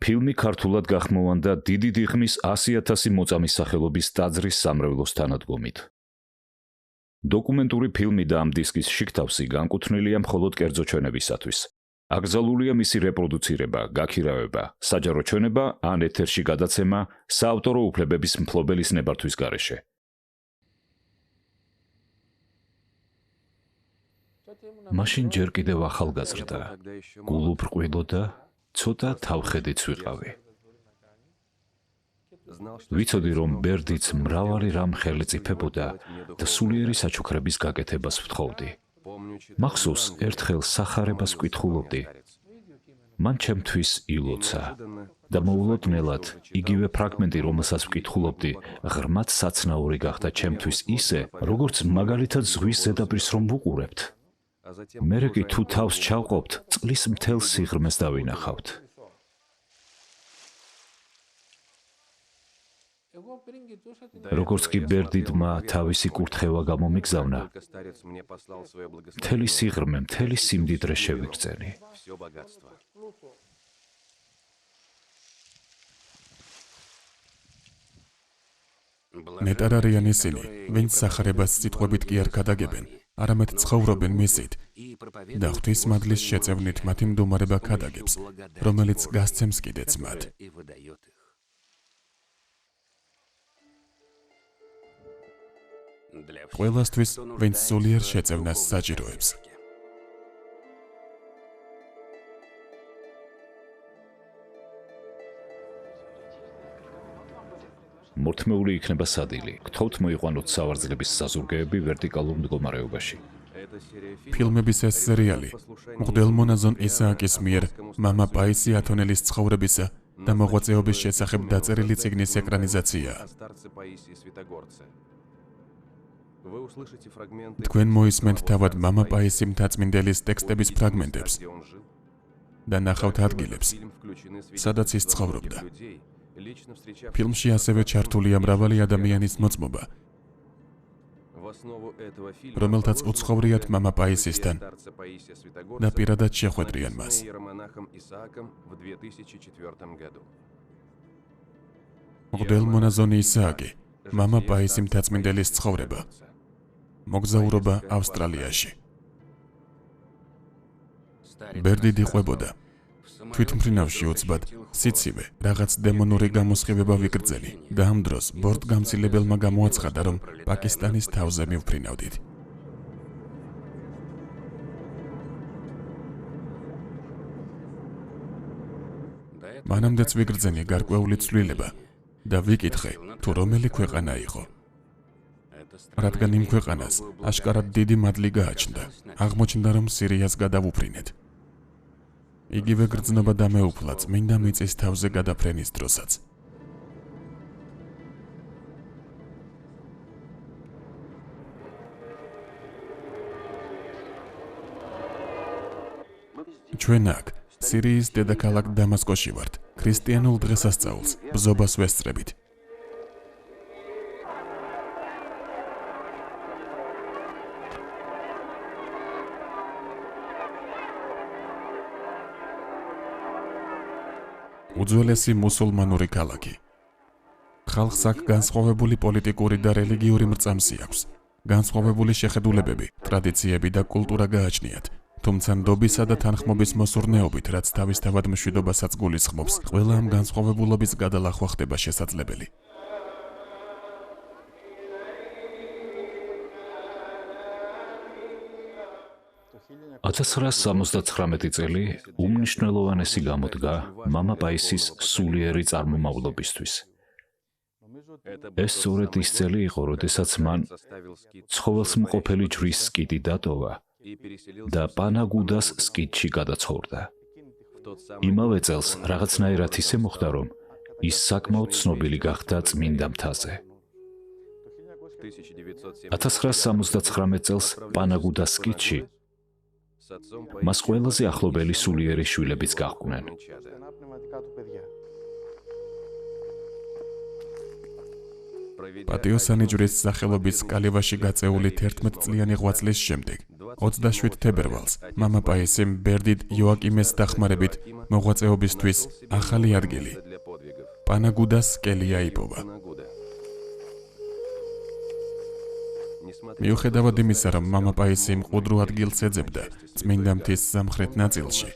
ფილმი ქართულად გახმოვანდა დიდი დიღმის 100,000 მოწამის სახელობის ტაძრის სამრევლოს თანადგომით. დოკუმენტური ფილმი და ამ დისკის შიგთავსი განკუთვნილია მხოლოდ კერძო ჩვენებისათვის. აკრძალულია მისი რეპროდუცირება, გაქირავება, საჯარო ჩვენება ან ეთერში გადაცემა საავტორო უფლებების მფლობელის ნებართვის გარეშე. მაშინ ჯერ კიდევ ახალგაზრდა, გულუბრყვილო და ცოტა თავხედიც ვიყავი. ვიცოდი, რომ ბერდიც მრავალი რამ ხელწიფებოდა და სულიერი საჩუქრების გაკეთებას ვთხოვდი. მახსოვს, ერთხელ სახარებას ვკითხულობდი. მან ჩემთვის ილოცა და მოულოდნელად იგივე ფრაგმენტი, რომელსაც ვკითხულობდი, ღრმად საცნაური გახდა ჩემთვის ისე, როგორც მაგალითად ზღვის ზედაპირს რომ ვუყურებთ. მერე კი თუ თავს ჩავყოფთ, წყლის მთელ სიღრმეს დავინახავთ. როგორც კი ბერდიდმა თავისი კურთხევა გამომიგზავნა, მთელი სიღრმე, მთელი სიმდიდრე შევიგრძენი. ნეტარ არიან ისინი, ვინც სახარებას სიტყვებით კი არ გადაგებენ, არამედ ცხოვრობენ მისით და ღვთის მადლის შეწევნით მათი მდგომარეობა ქადაგებს, რომელიც გასცემს კიდეც მათ. ყველასთვის, ვინც სულიერ შეწევნას საჭიროებს. მორთმეული იქნება სადილი. გთხოვთ მოიყვანოთ სავარძლების საზურგეები ვერტიკალურ მდგომარეობაში. ფილმების ეს სერიალი მღვდელმონაზონ ისააკის მიერ მამა პაისი ათონელის ცხოვრებისა და მოღვაწეობის შესახებ დაწერილი წიგნის ეკრანიზაციაა. თქვენ მოისმენთ თავად მამა პაისი მთაწმინდელის ტექსტების ფრაგმენტებს და ნახავთ ადგილებს, სადაც ის ცხოვრობდა. ფილმში ასევე ჩართულია მრავალი ადამიანის მოწმობა, რომელთაც უცხოვრიათ მამა პაისისთან და პირადად შეხვედრიან მას. მღვდელმონაზონი ისააკი, მამა პაისი მთაწმინდელის ცხოვრება, მოგზაურობა ავსტრალიაში. ბერდიდი ყვებოდა, თვითმფრინავში უცბად, სიცივე, რაღაც დემონური გამოსხივება ვიგრძენი და ამ დროს ბორტგამცილებელმა გამოაცხადა, რომ პაკისტანის თავზე მივფრინავდით. მანამდეც ვიგრძენი გარკვეული ცვლილება და ვიკითხე, თუ რომელი ქვეყანა იყო. რადგან იმ ქვეყანას აშკარად დიდი მადლი გააჩნდა, აღმოჩნდა, რომ სირიას გადავუფრინეთ. იგივე გრძნობა დამეუფლა წმინდა მიწის თავზე გადაფრენის დროსაც. ჩვენ აქ, სირიის დედაქალაქ დამასკოში ვართ, ქრისტიანულ დღესასწაულს, ბზობას ვესწრებით. უძველესი მუსულმანური ქალაქი. ხალხს აქ განსხვავებული პოლიტიკური და რელიგიური მრწამსი აქვს. განსხვავებული შეხედულებები, ტრადიციები და კულტურა გააჩნიათ. თუმცა ნდობისა და თანხმობის მოსურნეობით, რაც თავისთავად მშვიდობასაც გულისხმობს, ყველა ამ განსხვავებულობის გადალახვა ხდება შესაძლებელი. 1979 წელი უმნიშვნელოვანესი გამოდგა მამა პაისის სულიერი წარმომავლობისთვის. ეს სწორედ ის წელი იყო, როდესაც მან ცხოველსმყოფელი ჯვრის სკიტი დატოვა და პანაგუდას სკიტში გადაცხოვრდა. იმავე წელს რაღაცნაირად ისე მოხდა, რომ ის საკმაოდ ცნობილი გახდა წმინდა მთაზე. 1979 წელს პანაგუდას სკიტში მას ყველაზე ახლობელი სულიერი შვილებიც გაჰყვნენ. პატიოსანი ჯვრის სახელობის კალევაში გაწეული 11 წლიანი ღვაწლის შემდეგ 27 თებერვალს მამა პაისიმ ბერდიდ იოაკიმეს დახმარებით მოღვაწეობისთვის ახალი ადგილი პანაგუდას კელია იპოვა. მიუხედავად იმისა, რომ მამა პაისი მყუდრო ადგილს ეძებდა წმინდა მთის სამხრეთ ნაწილში,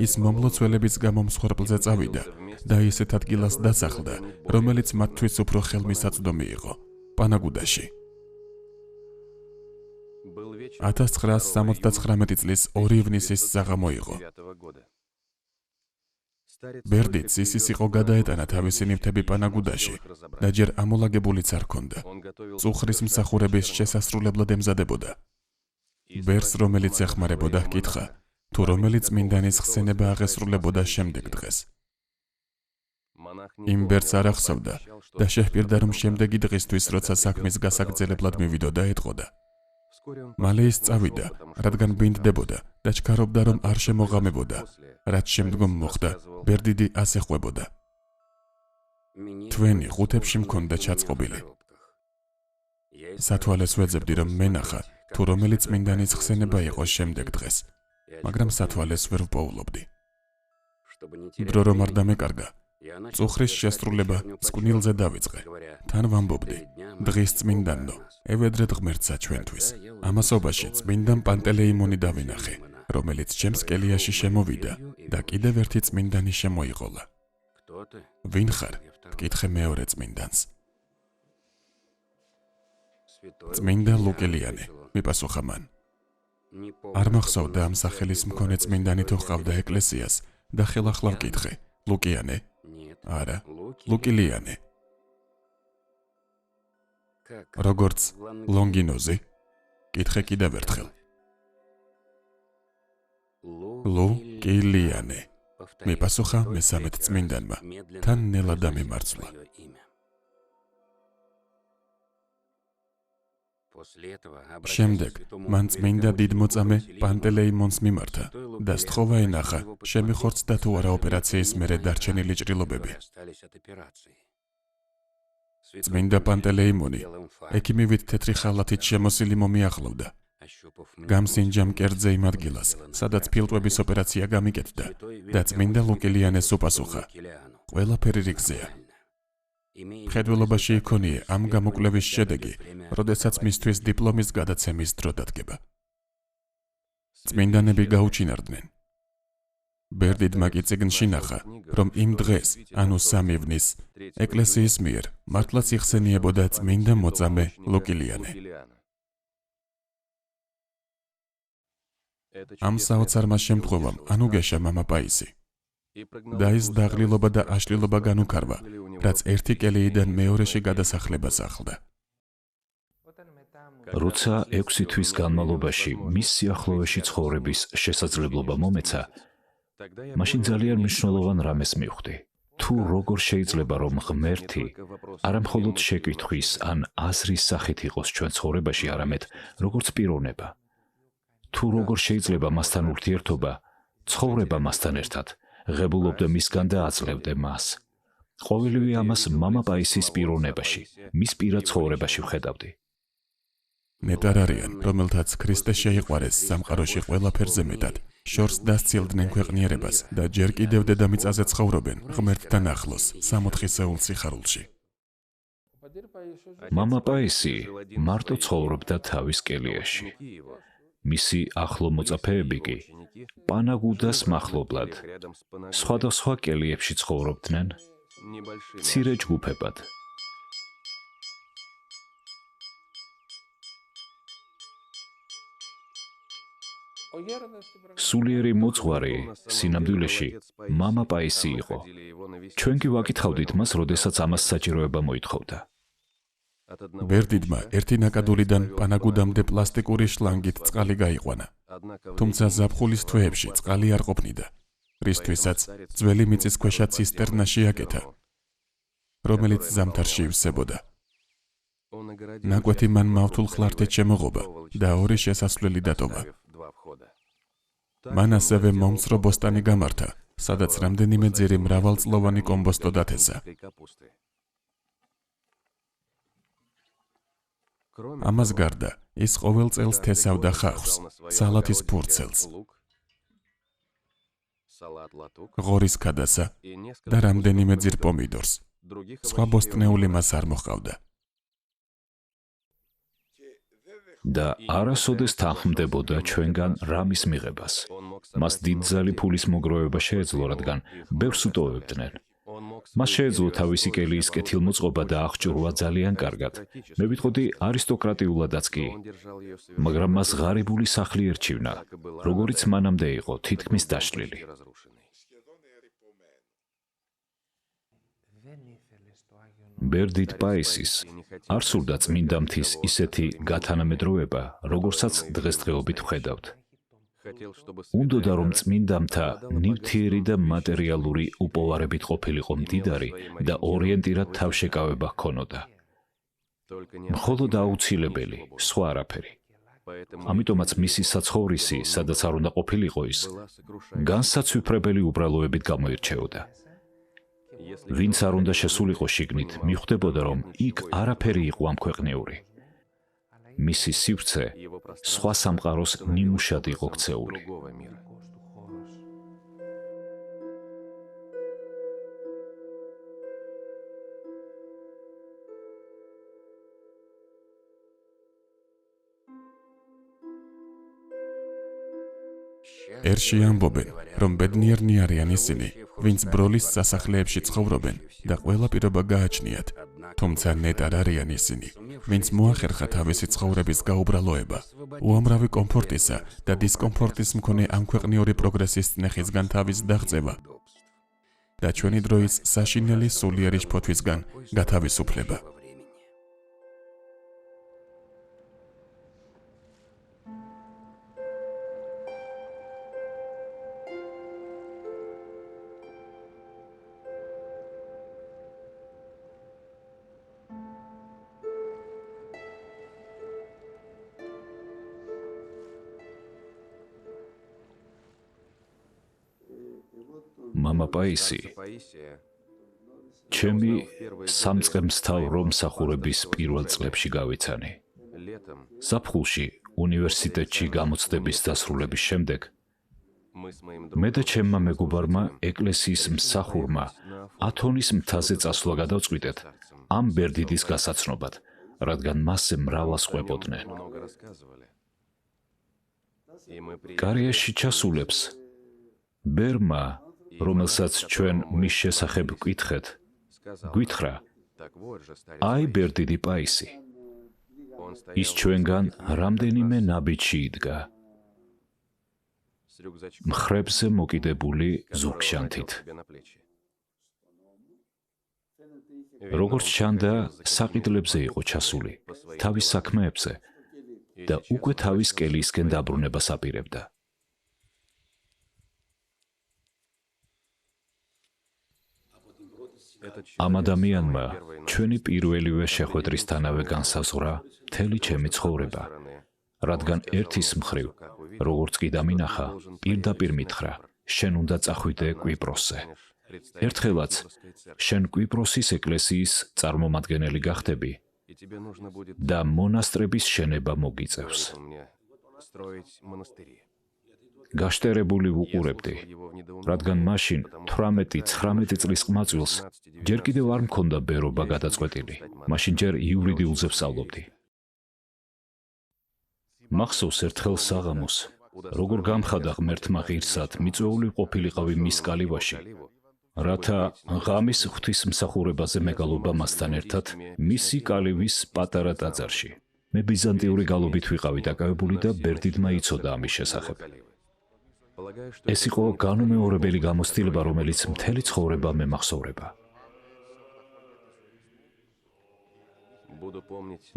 ის მომლოცველების გამო მსხვერპლზე წავიდა და ისეთ ადგილას დასახლდა, რომელიც მათთვის უფრო ხელმისაწვდომი იყო, პანაგუდაში. 1979 წლის 2 ივნისის საღამო იყო. ბერდიდს ის იყო გადაეტანა თავისი ნივთები პანაგუდაში და ჯერ ამოლაგებულიც არ ჰქონდა. წუხრის მსახურების შესასრულებლად ემზადებოდა. ბერს, რომელიც ეხმარებოდა, ჰკითხა, თუ რომელი წმინდანის ხსენება აღესრულებოდა შემდეგ დღეს. იმ ბერს არ ახსოვდა და შეჰპირდა, რომ შემდეგი დღისთვის, როცა საქმის გასაგრძელებლად მივიდოდა, ეტყოდა. მალე ის წავიდა, რადგან ბინდდებოდა და ჩქარობდა, რომ არ შემოღამებოდა, რაც შემდგომ მოხდა, ბერდიდი ასე ხვებოდა. თვენი ყუთებში მქონდა ჩაწყობილი. სათვალეს ვეძებდი, რომ მენახა, თუ რომელი წმინდანის ხსენება იყო შემდეგ დღეს, მაგრამ სათვალეს ვერ ვპოულობდი. დრო რომ არ დამეკარგა, წუხრის შესრულება სკვნილზე დავიწყე. თან ვამბობდი, დღის წმინდანო, ევედრეთ ღმერთსა ჩვენთვის. ამასობაში წმინდან პანტელეიმონი დავინახე, რომელიც ჩემს კელიაში შემოვიდა და კიდევ ერთი წმინდანი შემოიყოლა. ვინ ხარ? ვკითხე მეორე წმინდანს. წმინდა ლუკელიანე, მიპასუხა მან. არ მახსოვდა ამ სახელის მქონე წმინდანი თუ ჰყავდა ეკლესიას და ხელახლა ვკითხე, ლუკიანე? არა, ლუკილიანე. როგორც ლონგინოზი? კითხე კიდევ ერთხელ. ლუკილიანე. მიპასუხა მესამედ წმინდანმა, თან ნელა დამემარცვლა. შემდეგ მან წმინდა დიდმოწამე პანტელეიმონს მიმართა და სთხოვა ენახა, შემიხორცდა თუ არა ოპერაციის მერე დარჩენილი ჭრილობები. წმინდა პანტელეიმონი ექიმივით თეთრი ხალათით შემოსილი მომიახლოვდა. გამსინჯა მკერდზე იმ ადგილას, სადაც ფილტვების ოპერაცია გამიკეთდა და წმინდა ლუკილიანეს უპასუხა, ყველაფერი რიგზეა. მხედველობაში იქონია ამ გამოკვლევის შედეგი, როდესაც მისთვის დიპლომის გადაცემის დრო დადგება. წმინდანები გაუჩინარდნენ. ბერდიდმა კი წიგნში ნახა, რომ იმ დღეს, ანუ 3 ივნის, ეკლესიის მიერ მართლაც იხსენიებოდა წმინდა მოწამე ლუკილიანე. ამ საოცარმა შემთხვევამ ანუგეშა მამა პაისი. და ის დაღლილობა და აშლილობა განუქარვა, რაც ერთი კელიიდან მეორეში გადასახლებას ახლდა. როცა 6 თვის განმავლობაში მის სიახლოვეში ცხოვრების შესაძლებლობა მომეცა, მაშინ ძალიან მნიშვნელოვან რამეს მივხვდი. თუ როგორ შეიძლება, რომ ღმერთი არამხოლოდ შეკითხვის ან აზრის სახით იყოს ჩვენ ცხოვრებაში, არამედ როგორც პიროვნება. თუ როგორ შეიძლება მასთან ურთიერთობა, ცხოვრება მასთან ერთად, ღებულობდა მისგან და აძლევდა მას. ყოველივე ამას მამა პაისის პიროვნებაში, მის პირად ცხოვრებაში ვხედავდი. ნეტარ არიან, რომელთაც ქრისტე შეიყვარეს სამყაროში ყველაფერზე მეტად, შორს დასცილდნენ ქვეყნიერებას და ჯერ კიდევ დედამიწაზე ცხოვრობენ ღმერთთან ახლოს, 64 სიხარულში. მამა პაისი მარტო ცხოვრობდა თავის კელიაში. მისი ახლო მოწაფეები კი პანაგუდას მახლობლად სხვადასხვა კელიებში ცხოვრობდნენ მცირე ჯგუფებად. სულიერი მოძღვარი სინამდვილეში მამა პაისი იყო. ჩვენ კი ვაკითხავდით მას, როდესაც ამას საჭიროება მოითხოვდა. ბერდიდმა ერთი ნაკადულიდან პანაგუდამდე პლასტიკური შლანგით წყალი გაიყვანა. თუმცა ზაფხულის თვეებში წყალი არ ყოფნიდა, რისთვისაც ძველი მიწისქვეშა ცისტერნა შეაკეთა, რომელიც ზამთარში ივსებოდა. ნაკვეთი მან მავთულ ხლართით შემოღობა და 2 შესასვლელი დატოვა. მან ასევე მომცრო ბოსტანი გამართა, სადაც რამდენიმე ძირი მრავალწლოვანი კომბოსტო დათესა. ამას გარდა, ის ყოველ წელს თესავდა ხახვს, სალათის ფურცელს, ღორის ქადასა და რამდენიმე ძირ პომიდორს. სხვა ბოსტნეული მას არ მოჰყავდა. და არასოდეს თანხმდებოდა ჩვენგან რამის მიღებას. მას დიდძალი ფულის მოგროვება შეეძლო, რადგან ბევრს უტოვებდნენ. მას შეეძლო თავისი კელიის კეთილმოწყობა და აღჭურვა ძალიან კარგად. მე ვიტყოდი არისტოკრატიულადაც კი, მაგრამ მას ღარიბული სახლი ერჩივნა, როგორიც მანამდე იყო თითქმის დაშლილი. ბერდით პაისის არ სურდა წმინდა მთის ისეთი გათანამედროვება, როგორცაც დღესდღეობით ვხედავთ. უნდოდა რომ წმინდა მთა ნივთიერი და მატერიალური უპოვარებით ყოფილიყო მდიდარი და ორიენტირად თავშეკავება ჰქონოდა. მხოლოდ აუცილებელი, სხვა არაფერი. ამიტომაც მისი საცხოვრისი, სადაც არ უნდა ყოფილიყო ის, განსაცვიფრებელი უბრალოებით გამოირჩეოდა. ვინც არ უნდა შესულიყო შიგნით, მიხვდებოდა, რომ იქ არაფერი იყო ამქვეყნიური. მისი სივრცე სხვა სამყაროს ნიმუშად იყო ქცეული. ერში ამბობენ, რომ ბედნიერნი არიან ისინი, ვინც ბროლის სასახლეებში ცხოვრობენ და ყველა პირობა გააჩნიათ, თუმცა ნეტარ არიან ისინი, ვინც მოახერხა თავისი ცხოვრების გაუბრალოება, უამრავი კომფორტისა და დისკომფორტის მქონე ამქვეყნიური პროგრესის წნეხისგან თავის დაღწევა და ჩვენი დროის საშინელი სულიერი შფოთვისგან გათავისუფლება. მამა პაისი, ჩემი სამწყემსთავ რომსახურების პირველ წლებში გავიცანი. ზაფხულში უნივერსიტეტში გამოცდების დასრულების შემდეგ მე და ჩემმა მეგობარმა ეკლესიის მსახურმა ათონის მთაზე წასვლა გადავწყვიტეთ ამ ბერდიდის გასაცნობად, რადგან მასზე მრავლას ყვებოდნენ. კარიერში ჩასულებს ბერმა, რომელსაც ჩვენ მის შესახებ ვკითხეთ, გვითხრა, აი ბერდიდი პაისი. ის ჩვენგან რამდენიმე ნაბიჯში იდგა. მხრებზე მოკიდებული ზურგშანთით. როგორც ჩანდა, საყიდლებზე იყო ჩასული, თავის საქმეებზე და უკვე თავის კელიისკენ დაბრუნებას აპირებდა. ამ ადამიანმა ჩვენი პირველივე შეხვედრისთანავე განსაზღვრა მთელი ჩემი ცხოვრება, რადგან ერთის მხრივ, როგორც კი დამინახა, პირდაპირ მითხრა, შენ უნდა წახვიდე კვიპროსზე. ერთხელაც შენ კვიპროსის ეკლესიის წარმომადგენელი გახდები და მონასტრების შენება მოგიწევს. გაშტერებული ვუყურებდი, რადგან მაშინ 18-19 წლის ყმაწვილს ჯერ კიდევ არ მქონდა ბერობა გადაწყვეტილი. მაშინ ჯერ იურიდიულზე ვსწავლობდი. მახსოვს ერთხელ საღამოს, როგორ გამხადა ღმერთმა ღირსად მიწვეული ყოფილიყავი მის კალივაში, რათა ღამის ღვთისმსახურებაზე მეგალობა მასთან ერთად მისი კალივის პატარა ტაძარში. მე ბიზანტიური გალობით ვიყავი დაკავებული და ბერდიდმა იცოდა ამის შესახებ. ეს იყო განუმეორებელი გამოცდილება, რომელიც მთელი ცხოვრება მემახსოვრება.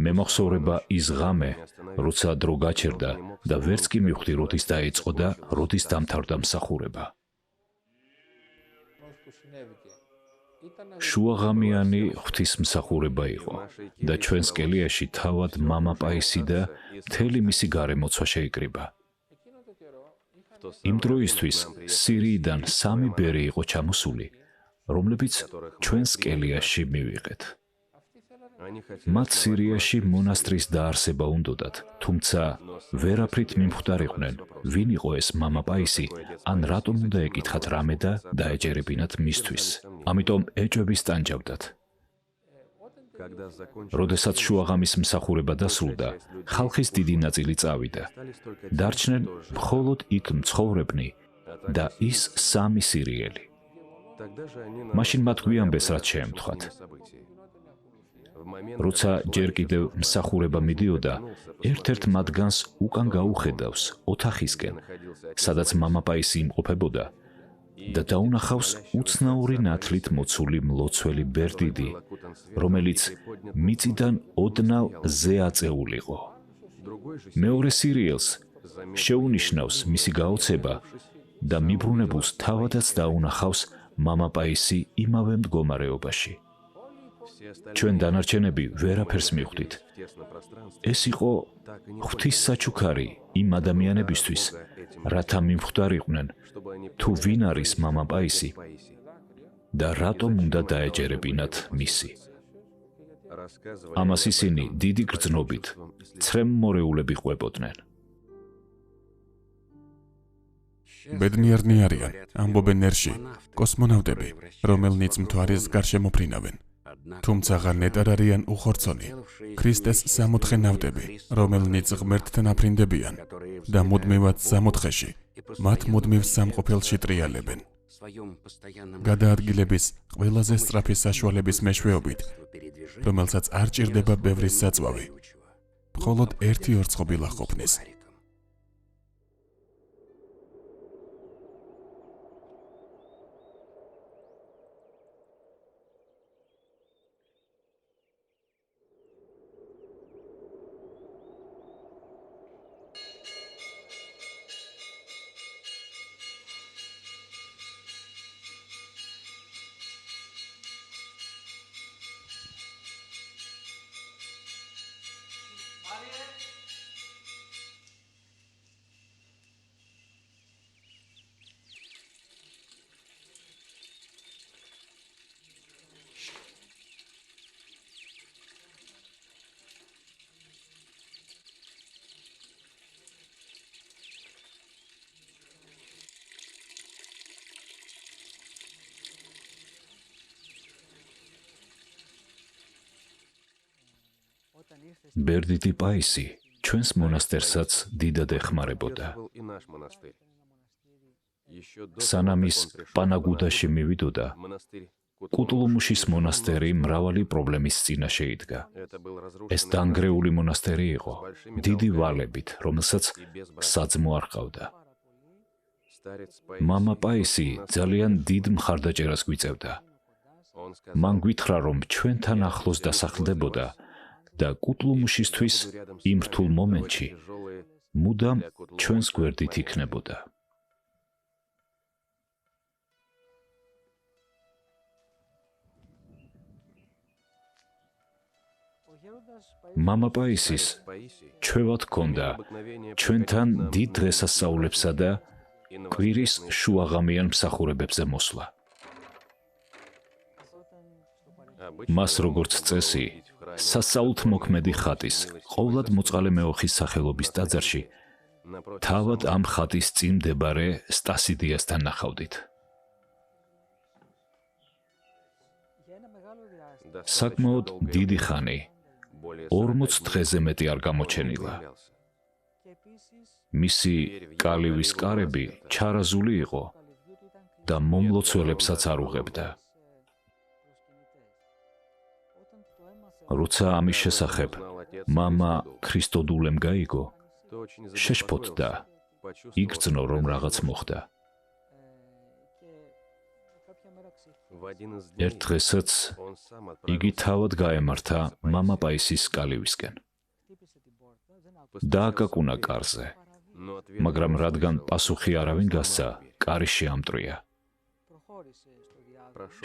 მემახსოვრება ის ღამე, როცა დრო გაჩერდა და ვერც კი მივხვდი, როდის დაიწყო და როდის დამთავრდა მსახურება. შუაღამიანი ღვთისმსახურება იყო და ჩვენს კელიაში თავად მამა პაისი და მთელი მისი გარემოცვა შეიკრიბა. იმ დროისთვის სირიიდან 3 ბერი იყო ჩამოსული, რომლებიც ჩვენს კელიაში მივიღეთ. მათ სირიაში მონასტრის დაარსება უნდოდათ, თუმცა ვერაფრით მიმხვდარიყვნენ, ვინ იყო ეს მამა პაისი, ან რატომ უნდა ეკითხათ რამე და დაეჯერებინათ მისთვის. ამიტომ ეჭვები სტანჯავდათ. როდესაც შუაღამის მსახურება დასრულდა, ხალხის დიდი ნაწილი წავიდა. დარჩნენ მხოლოდ იქ მცხოვრებნი და ის სამი სირიელი. მაშინ მათ გვიანბეს, რაც შეემთხვათ. როცა ჯერ კიდევ მსახურება მიდიოდა, ერთ-ერთ მათგანს უკან გაუხედავს ოთახისკენ, სადაც მამა პაისი იმყოფებოდა და დაუნახავს უცნაური ნათლით მოცული მლოცველი ბერდიდი, რომელიც მიწიდან ოდნავ ზე აწეულიყო. მეორე სირიელს შეუნიშნავს მისი გაოცება და მიბრუნებულს თავადაც დაუნახავს მამა პაისი იმავე მდგომარეობაში. ჩვენ დანარჩენები ვერაფერს მივხვდით. ეს იყო ღვთისსაჩუქარი იმ ადამიანებისთვის, რათა მიმხვდარიყვნენ, თუ ვინ არის მამა პაისი და რატომ უნდა დაეჯერებინათ მისი. ამას ისინი დიდი გრძნობით ცრემმორეულები ყვებოდნენ. ბედნიერნი არიან, ამბობენ ნერში, კოსმონავტები, რომელნიც მთვარის გარშემო ფრინავენ. თუმცა ნეტარ არიან უხორცონი, ქრისტეს სამოთხე ნავტები, რომელნიც ღმერთთან აფრინდებიან და მუდმივად სამოთხეში, მათ მუდმივ სამყოფელში ტრიალებენ. გადაადგილების ყველაზე სწრაფი საშუალების მეშვეობით, რომელსაც არ ჭირდება ბევრი საწვავი, მხოლოდ ერთი ორწყობილა ყოფნის. ბერდიტი პაისი ჩვენს მონასტერსაც დიდად ეხმარებოდა. სანამ ის პანაგუდაში მივიდოდა, კუტლუმუშის მონასტერი მრავალი პრობლემის წინაშე იდგა. ეს დანგრეული მონასტერი იყო, დიდი ვალებით, რომელსაც საძმო არ ჰყავდა. მამა პაისი ძალიან დიდ მხარდაჭერას გვიწევდა. მან გვითხრა, რომ ჩვენთან ახლოს დასახლდებოდა და კუტლუმუშისთვის იმ რთულ მომენტში მუდამ ჩვენს გვერდით იქნებოდა. მამა პაისის ჩვევად ჰქონდა ჩვენთან დიდ დღესასწაულებსა და კვირის შუაღამიან მსახურებებზე მოსვლა. მას როგორც წესი, სასწაულთმოქმედი ხატის ყოვლად მოწყალე მეოხის სახელობის ტაძარში თავად ამ ხატის წინ მდებარე სტასიდიასთან ნახავდით. საკმაოდ დიდი ხანი, 40 დღეზე მეტი არ გამოჩენილა. მისი კალივის კარები ჩარაზული იყო და მომლოცველებსაც არ უღებდა. როცა ამის შესახებ მამა ქრისტოდულემ გაიგო, შეშფოთდა, იგრძნო, რომ რაღაც მოხდა. ერთ დღესაც იგი თავად გაემართა მამა პაისის კალივისკენ. დააკაკუნა კარზე, მაგრამ რადგან პასუხი არავინ გასცა, კარი შეამტრია.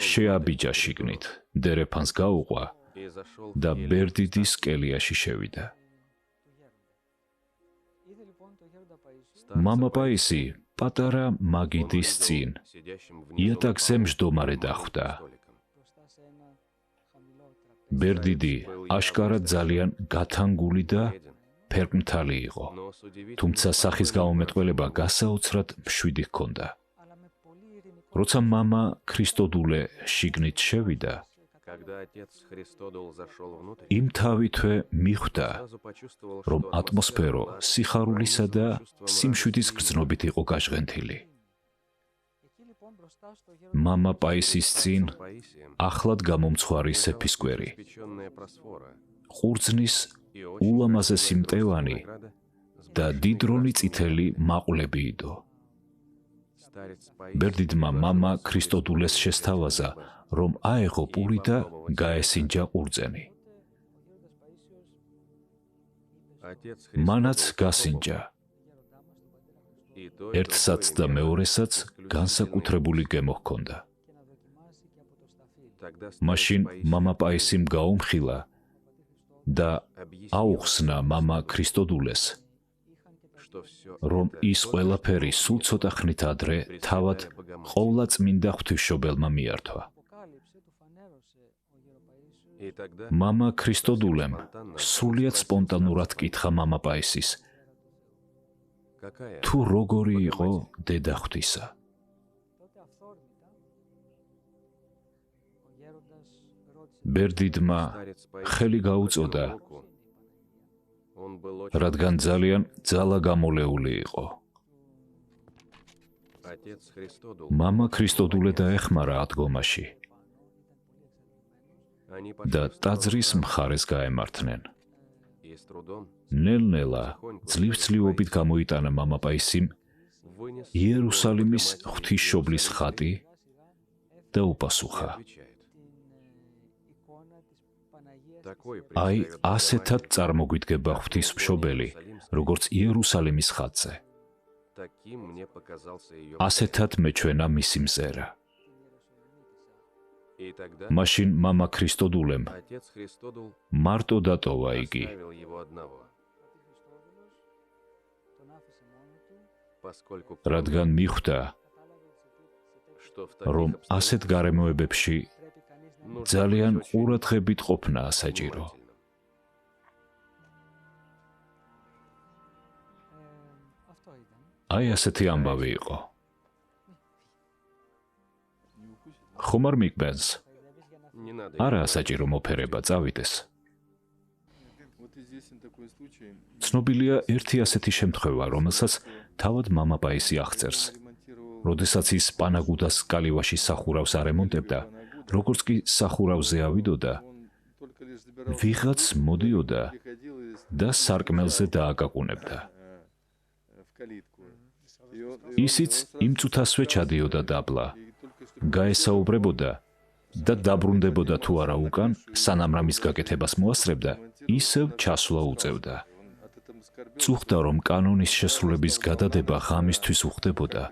შეაბიჯა შიგნით, დერეფანს გაუყვა და ბერდიდის კელიაში შევიდა. მამა პაისი პატარა მაგიდის წინ იატაკზე მჯდომარე დახვდა. ბერდიდი აშკარად ძალიან გათანგული და ფერმთალი იყო, თუმცა სახის გამომეტყველება გასაოცრად მშვიდი ჰქონდა. როცა მამა ქრისტოდულე შიგნით შევიდა, იმ თავითვე მიხვდა, რომ ატმოსფერო სიხარულისა და სიმშვიდის გრძნობით იყო გაჟღენთილი. მამა პაისის წინ ახლად გამომცხვარი სეფისკვერი, ყურძნის ულამაზესი მტევანი და დიდრონი წითელი მაყვლები იდო. ბერდიდმა მამა ქრისტოდულეს შესთავაზა, რომ აეღო პური და გაესინჯა ყურძენი. მანაც გასინჯა. ერთსაც და მეორესაც განსაკუთრებული გემო ჰქონდა. მაშინ მამა პაისიმ გაუმხილა და აუხსნა მამა ქრისტოდულეს, რომ ის ყველაფერი სულ ცოტა ხნით ადრე თავად ყოვლადწმინდა ღვთისმშობელმა მიართვა. მამა ქრისტოდულემ სრულიად სპონტანურად კითხა მამა პაისის, თუ როგორი იყო დედა ღვთისა. ბერდიდმა ხელი გაუწოდა, რადგან ძალიან ძალა გამოლეული იყო. მამა ქრისტოდულე დაეხმარა ადგომაში და ტაძრის მხარეს გაემართნენ. ნელ-ნელა ძლივ-ძლივობით გამოიტანა მამა პაისიმ იერუსალიმის ღვთისმშობლის ხატი და უპასუხა: აი, ასეთად წარმოგვიდგება ღვთისმშობელი, როგორც იერუსალიმის ხატზე. ასეთად მეჩვენა მისი მზერა. მაშინ მამა ქრისტოდულემ მარტო დატოვა იგი. რადგან მიხვდა, რომ ასეთ გარემოებებში ძალიან ყურადღებით ყოფნა საჭირო. აი ასეთი ამბავი იყო. ხომ არ მიგბენს? არაა საჭირო მოფერება, წავიდეს. ცნობილია ერთი ასეთი შემთხვევა, რომელსაც თავად მამა პაისი აღწერს. როდესაც ის პანაგუდას კალივაში სახურავს არემონტებდა, როგორც კი სახურავზე ავიდოდა, ვიღაც მოდიოდა და სარკმელზე დააკაკუნებდა. ისიც იმ წუთასვე ჩადიოდა დაბლა, გაესაუბრებოდა და დაბრუნდებოდა თუ არა უკან, სანამ რამის გაკეთებას მოასწრებდა, ისევ ჩასვლა უწევდა. წუხდა, რომ კანონის შესრულების გადადება ღამისთვის უხდებოდა,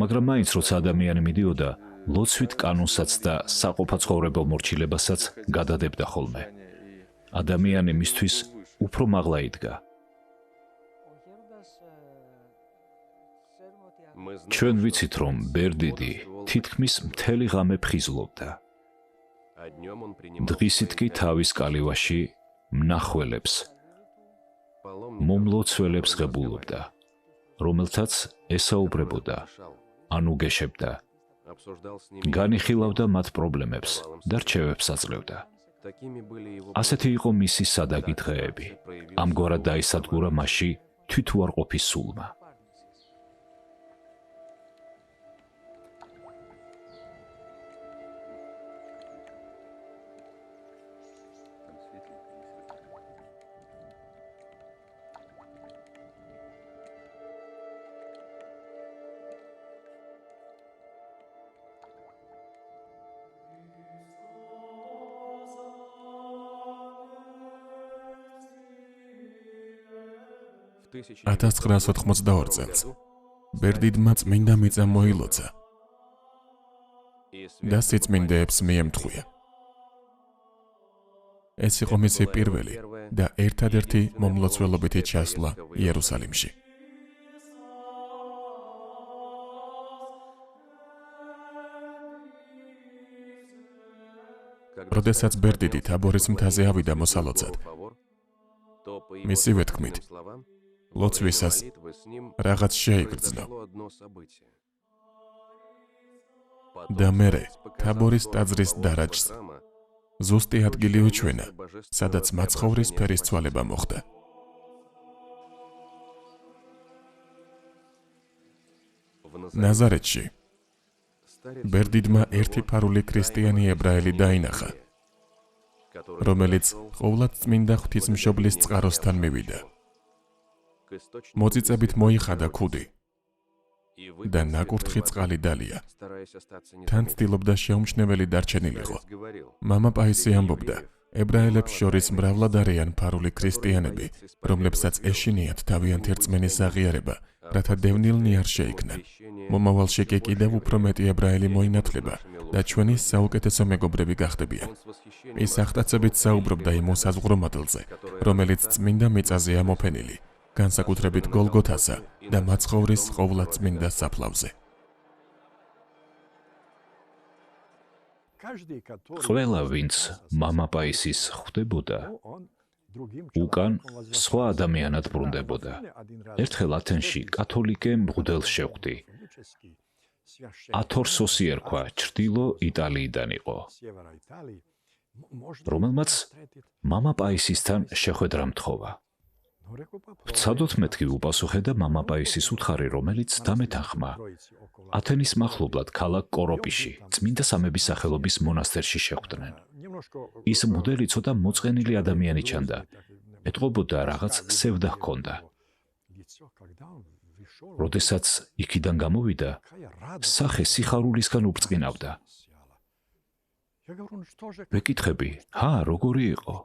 მაგრამ მაინც როცა ადამიანი მიდიოდა, ლოცვით კანონსაც და საყოფაცხოვრებელ მორჩილებასაც გადადებდა ხოლმე. ადამიანი მისთვის უფრო მაღლა იდგა. ჩვენ ვიცით, რომ ბერდიდი თითქმის მთელი ღამე ფხიზლობდა. დღისით კი თავის კალივაში მნახველებს, მომლოცველებს ღებულობდა, რომელთაც ესაუბრებოდა, ან უგეშებდა, განიხილავდა მათ პრობლემებს და რჩევებს აძლევდა. ასეთი იყო მისი სადაგი დღეები. ამგვარად დაისადგურა მასში თვითუარყოფის სულმა. $1982 წელს ბერდიდმა წმინდა მიწა მოილოცა და სიწმინდეებს მიემთხვია. ეს იყო მისი პირველი და ერთადერთი მომლოცველობითი ჩასვლა იერუსალიმში. როდესაც ბერდიდი თაბორის მთაზე ავიდა მოსალოცად, მისივე თქმით, ლოცვისას რაღაც შეიგრძნო. და მერე თაბორის ტაძრის დარაჯს ზუსტი ადგილი უჩვენა, სადაც მაცხოვრის ფერის ცვალება მოხდა. ნაზარეთში ბერდიდმა ერთი ფარული ქრისტიანი ებრაელი დაინახა, რომელიც ყოვლად წმინდა ღვთისმშობლის წყაროსთან მივიდა. მოწიწებით მოიხადა ქუდი და ნაკურთხი წყალი დალია. თან ცდილობდა შეუმჩნეველი დარჩენილიყო. მამა პაისი ამბობდა, ებრაელებს შორის მრავლად არიან ფარული ქრისტიანები, რომლებსაც ეშინიათ თავიანთი რწმენის აღიარება, რათა დევნილნი არ შეიქნან. მომავალში კი კიდევ უფრო მეტი ებრაელი მოინათლება და ჩვენი საუკეთესო მეგობრები გახდებიან. ის აღტაცებით საუბრობდა იმ მოსაზღვრო მადლზე, რომელიც წმინდა მიწაზეა მოფენილი, განსაკუთრებით გოლგოთასა და მაცხოვრის ყოვლადწმინდა საფლავზე. ყველა ვინც მამა პაისის ხვდებოდა, უკან სხვა ადამიანად ბრუნდებოდა. ერთხელ ათენში კათოლიკე მღვდელს შეხვდი. ათორსოსი ერქვა, ჩრდილო იტალიიდან იყო, რომელმაც მამა პაისისთან შეხვედრა მთხოვა. ვცადოთ მეთქი უპასუხე და მამა პაისის უთხარი, რომელიც დამეთანხმა, ათენის მახლობლად ქალაქ კოროპიში, წმინდა სამების სახელობის მონასტერში შეხვდნენ. ის მღვდელი ცოტა მოწყენილი ადამიანი ჩანდა, ეტყობოდა რაღაც სევდა ჰქონდა. როდესაც იქიდან გამოვიდა, სახე სიხარულისგან უბწყინავდა. ვეკითხები, როგორი იყო?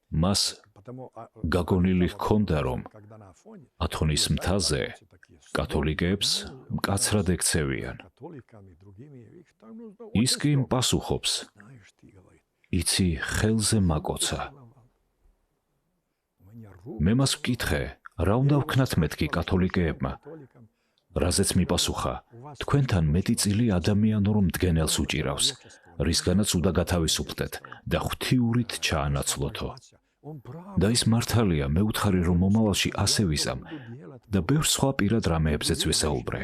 მას გაგონილი ჰქონდა, რომ ათონის მთაზე კათოლიკეებს მკაცრად ექცევიან. ის კი პასუხობს, იცი, ხელზე მაკოცა. მე მას ვკითხე, რა უნდა ვქნათ მეთქი კათოლიკეებმა? რაზეც მიპასუხა, თქვენთან მეტი წილი ადამიანურ მდგენელს უჭირავს, რისგანაც უნდა გათავისუფლდეთ და ღვთიურით ჩაანაცვლოთო. და ის მართალია, მე ვუთხარი, რომ მომავალში ასე ვიზამ და ბევრ სხვა პირად რამეებზეც ვესაუბრე.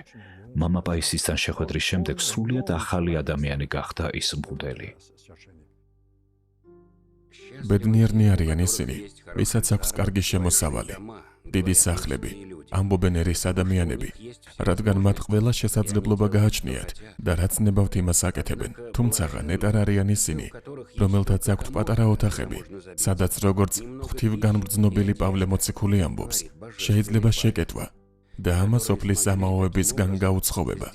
მამა პაისისთან შეხვედრის შემდეგ სრულიად ახალი ადამიანი გახდა ის მღვდელი. ბედნიერნი არიან ისინი, ვისაც აქვს კარგი შემოსავალი, დიდი სახლები, ამბობენ ერის ადამიანები, რადგან მათ ყველა შესაძლებლობა გააჩნიათ და რაც ნებავთ იმას აკეთებენ. თუმცა ნეტარ არიან ისინი, რომელთაც აქვთ პატარა ოთახები, სადაც როგორც ღვთივგანბრძნობილი პავლე მოციქული ამბობს, შეიძლება შეკეტვა და ამას ოფლის ამაოებისგან გაუცხოვება.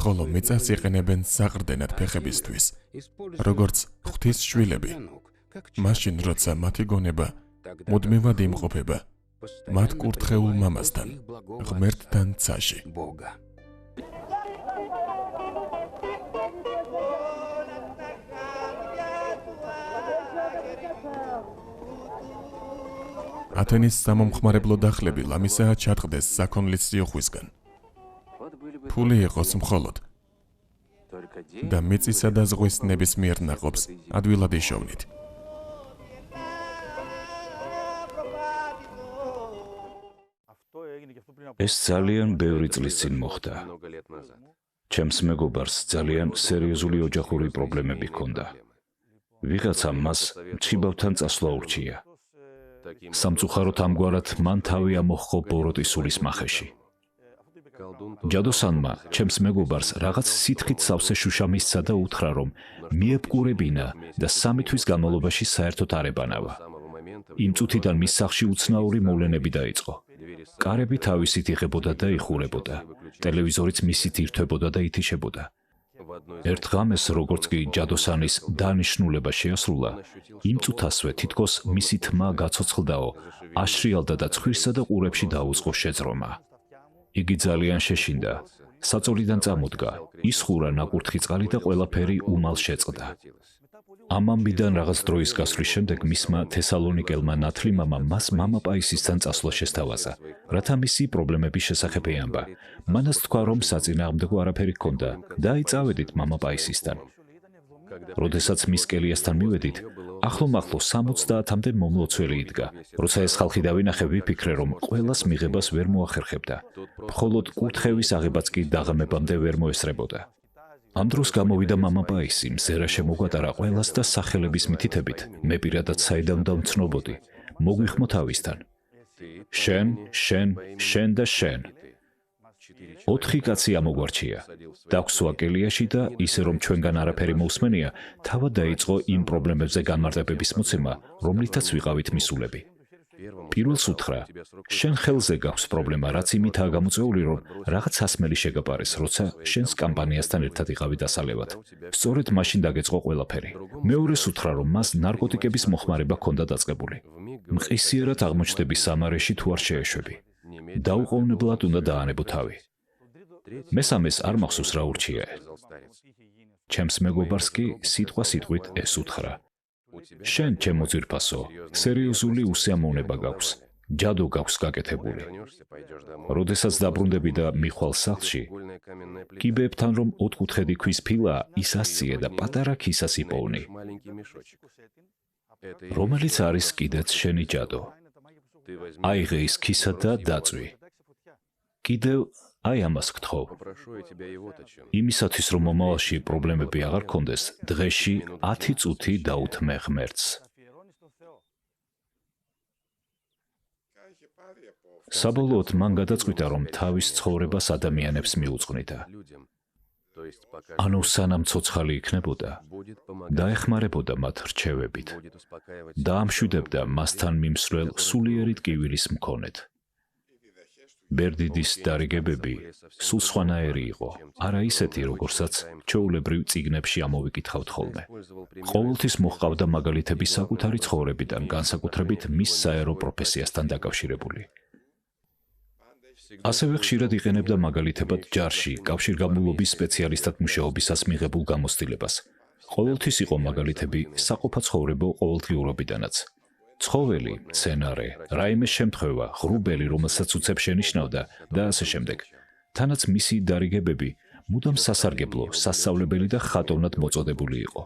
ხოლო მიწას იყენებენ საყრდენად ფეხებისთვის, როგორც ღვთის შვილები. მაშინ, როცა მათი გონება მუდმივად იმყოფება მათ კურთხეულ მამასთან, ღმერთთან ცაში. ათენის სამომხმარებლო დახლები ლამისაა ჩატყდეს საქონლის სიოხვისგან. ფული იყოს მხოლოდ და მიწისა და ზღვის ნებისმიერ ნაყოფს ადვილად იშოვნით. ეს ძალიან ბევრი წლის წინ მოხდა. ჩემს მეგობარს ძალიან სერიოზული ოჯახური პრობლემები ჰქონდა. ვიღაცამ მას მჩიბავთან წასვლა ურჩია. სამწუხაროდ ამგვარად მან თავი ამოჰყო ბოროტისულის მახეში. ჯადოსანმა ჩემს მეგობარს რაღაც სითხით სავსე შუშა მისცა და უთხრა, რომ მიებყურებინა და 3 თვის განმავლობაში საერთოდ არ ებანავა. იმ წუთიდან მის სახლში უცნაური მოვლენები დაიწყო. კარები თავისით იღებოდა და იხურებოდა, ტელევიზორიც მისით ირთვებოდა და ითიშებოდა. ერთ ღამეს, როგორც კი ჯადოსანის დანიშნულება შეასრულა, იმ წუთასვე თითქოს მისი თმა გაცოცხლდაო, აშრიალდა და ცხვირსა და ყურებში დაუწყო შეძრომა. იგი ძალიან შეშინდა, საწოლიდან წამოდგა, ისხურა ნაკურთხი წყალი და ყველაფერი უმალ შეწყდა. ამ ამბიდან რაღაც დროის გასვლის შემდეგ მისმა თესალონიკელმა ნათლი მამამ მას მამა პაისისთან წასვლა შესთავაზა, რათა მისი პრობლემების შესახებ ეამბა. მანაც თქვა, რომ საწინააღმდეგო არაფერი ჰქონდა და აი წავედით მამა პაისისთან. როდესაც მის კელიასთან მივედით, ახლო-მახლო 70-მდე მომლოცველი იდგა. როცა ეს ხალხი დავინახე, ვიფიქრე, რომ ყველას მიღებას ვერ მოახერხებდა. მხოლოდ კურთხევის აღებაც კი დაღამებამდე ვერ მოესწრებოდა. ამ დროს გამოვიდა მამა პაისი, მზერა შემოგვატარა ყველას და სახელების მითითებით, მე პირადად საიდან დავცნობოდი, მოგვიხმო თავისთან. შენ და შენ. 4 კაცი ამოგვარჩია. დაგვსვა კელიაში და ისე რომ ჩვენგან არაფერი მოусმენია, თავად დაიწყო იმ პრობლემებზე განმარტებების მოცემა, რომლითაც ვიყავით მისულები. პირველს უთხრა, შენ ხელზე გაქვს პრობლემა, რაც იმითაა გამოწვეული, რომ რაღაც ასმელი შეგაპარეს, როცა შენს კამპანიასთან ერთად იყავი დასალევად. სწორედ მაშინ დაგეწყო ყველაფერი. მეორეს უთხრა, რომ მას ნარკოტიკების მოხმარება ჰქონდა დაწყებული. მყისიერად აღმოჩნდები სამარეში თუ არ შეეშვები. დაუყოვნებლად უნდა დაანებო თავი. მესამეს არ მახსოვს რა ურჩია. ჩემს მეგობარს კი სიტყვით ეს უთხრა. შენ ჩემო ძირფასო, სერიოზული უსიამოვნება გაქვს, ჯადო გაქვს გაკეთებული. როდესაც დაბრუნდები და მიხვალ სახლში, კიბეებთან რომ 4-კუთხედი ქვის ფილაა, ის ასწიე და პატარა ქისას იპოვნი. რომელიც არის კიდეც შენი ჯადო. აიღე ის ქისა და დაწვი. კიდევ აი ამას გთხოვ. იმისათვის რომ მომავალში პრობლემები აღარ გქონდეს, დღეში 10 წუთი დაუთმე ღმერთს. საბოლოოდ მან გადაწყვიტა, რომ თავის ცხოვრებას ადამიანებს მიუძღვნიდა. ანუ სანამ ცოცხალი იქნებოდა, დაეხმარებოდა მათ რჩევებით. დაამშვიდებდა მასთან მიმსვლელ სულიერი ტკივილის მქონედ. ბერდიდის დარიგებები სულ სხვანაირი იყო, არა ისეთი, როგორცაც ჩვეულებრივ წიგნებში ამოვიკითხავთ ხოლმე. ყოველთვის მოჰყავდა მაგალითები საკუთარი ცხოვრებიდან, განსაკუთრებით მის საერო პროფესიასთან დაკავშირებული. ასევე ხშირად იყენებდა მაგალითებად ჯარში, კავშირგაბმულობის სპეციალისტად მუშაობისას მიღებულ გამოცდილებას. ყოველთვის იყო მაგალითები საყოფაცხოვრებო ყოველდღიურობიდანაც. ცხოველი, მცენარე, რაიმე შემთხვევა, ღრუბელი, რომელსაც უცებ შენიშნავდა და ასე შემდეგ. თანაც მისი დარიგებები მუდამ სასარგებლო, სასწავლებელი და ხატოვნად მოწოდებული იყო.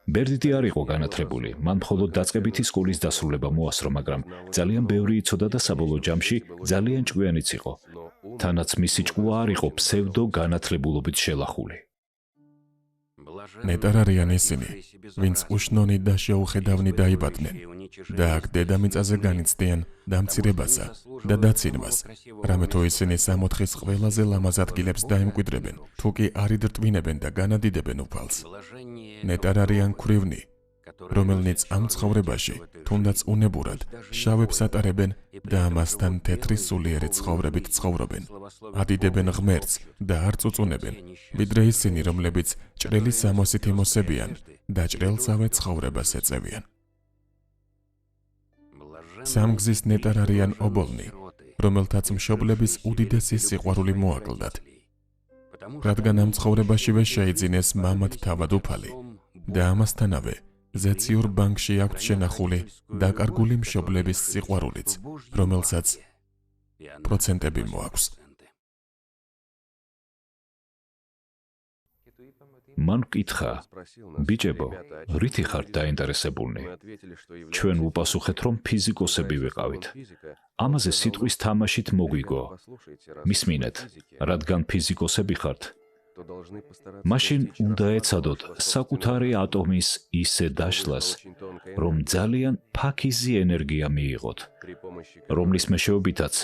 ბერდიდი არ იყო განათლებული, მან მხოლოდ დაწყებითი სკოლის დასრულება მოასწრო, მაგრამ ძალიან ბევრი იცოდა და საბოლოო ჯამში ძალიან ჭკვიანიც იყო. თანაც მისი ჭკუა არ იყო ფსევდო განათლებულობით შელახული. ნეტარ არიან ისინი, ვინც უშნონი და შეუხედავნი დაიბადნენ და აქ დედამიწაზე განიცდიან დამცირებასა და დაცინვას, რამე თუ ისინი 64-ის ყველაზე ლამაზ ადგილებს დაემკვიდრებენ, თუ კი არ იდრტვინებენ და განადიდებენ უფალს. ნეტარ არიან ქვრივნი, რომელნიც ამ ცხოვრებაში, თუნდაც უნებურად, შავებს ატარებენ და ამასთან თეთრი სულიერი ცხოვრებით ცხოვრობენ. ადიდებენ ღმერთს და არ წუწუნებენ, ვიდრე ისინი, რომლებიც ჭრელი სამოსით იმოსებიან და ჭრელსავე ცხოვრებას ეწევიან. სამგზის ნეტარ არიან ობოლნი, რომელთაც მშობლების უდიდესი სიყვარული მოაკლდათ. რადგან ამ ცხოვრებაშივე შეიძინეს მამად თავად უფალი და ამასთანავე ზეციურ ბანკში აქვთ შენახული დაკარგული მშობლების სიყვარულიც, რომელსაც პროცენტები მოაქვს. მან ვკითხა, ბიჭებო, რითი ხართ დაინტერესებულნი? ჩვენ ვუპასუხეთ, რომ ფიზიკოსები ვიყავით. ამაზე სიტყვის თამაშით მოგვიგო. მისმინეთ, რადგან ფიზიკოსები ხართ, მაშინ უნდა ეცადოთ საკუთარი ატომის ისე დაშლას, რომ ძალიან ფაქიზი ენერგია მიიღოთ, რომლის მეშვეობითაც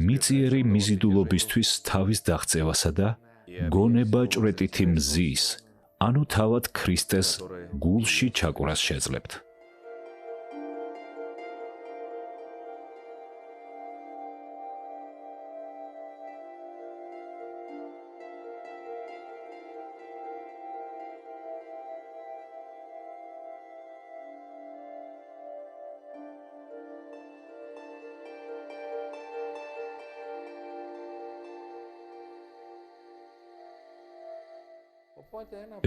მიწიერი მიზიდულობისთვის თავის დაღწევასა და გონება ჭვრეტითი მზის, ანუ თავად ქრისტეს გულში ჩაკვრას შეძლებთ.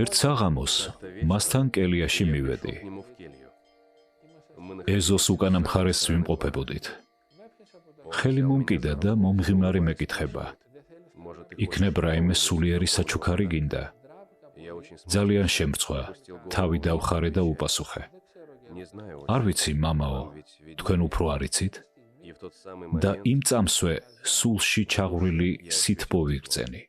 ერთ საღამოს მასთან კელიაში მივედი. ეზოს უკანა მხარეს ვიმყოფებოდით. ხელი მომკიდა და მომღიმარი მეკითხება. იქნებ რაიმე სულიერი საჩუქარი გინდა? ძალიან შემრცვა, თავი დავხარე და უპასუხე. არ ვიცი, მამაო, თქვენ უფრო არ იცით? და იმ წამსვე სულში ჩაღვრილი სითბო ვიგრძენი.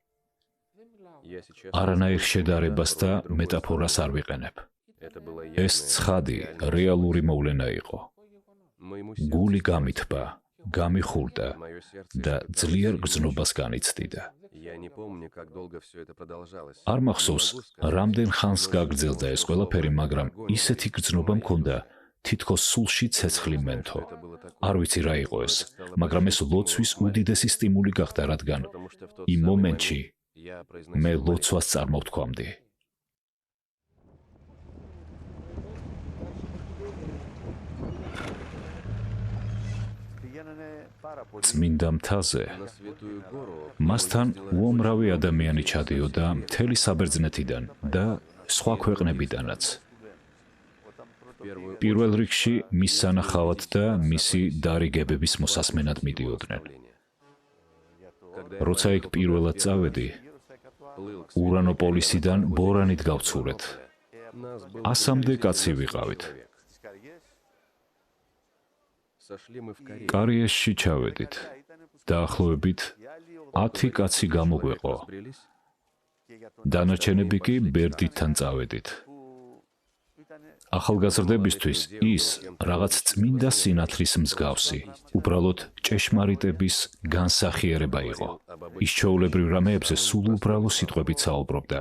არანაირ შედარებას და მეტაფორას არ ვიყენებ. ეს ცხადი, რეალური მოვლენა იყო. გული გამithბა, გამიხურდა და ძლიერ გრძნობას განიცდიდა. არ მახსოვს, რამდენ ხანს გაგრძელდა ეს ყველაფერი, მაგრამ ისეთი გრძნობა მქონდა, თითქოს სულში ცეცხლი მენთო. არ ვიცი რა იყო ეს, მაგრამ ეს ლოცვის უდიდესი სტიმული გახდა, რადგან იმ მომენტში მე ლოცვას წარმოვთქვამდი. წმინდა მთაზე მასთან უამრავი ადამიანი ჩადიოდა მთელი საბერძნეთიდან და სხვა ქვეყნებიდანაც. პირველ რიგში მის სანახავად და მისი დარიგებების მოსასმენად მიდიოდნენ. როცა იქ პირველად წავედი, ურანოპოლისიდან ბორანით გავცურეთ. 100-მდე კაცი ვიყავით. კარიესში ჩავედით. დაახლოებით 10 კაცი გამოგვეყო. დანარჩენები კი ბერდითთან წავედით. ახალგაზრდებისთვის ის რაღაც წმინდა სინათლის მსგავსი, უბრალოდ ჭეშმარიტების განსახიერება იყო. ის ჩვეულებრივ რამეებზე სულ უბრალო სიტყვებით საუბრობდა.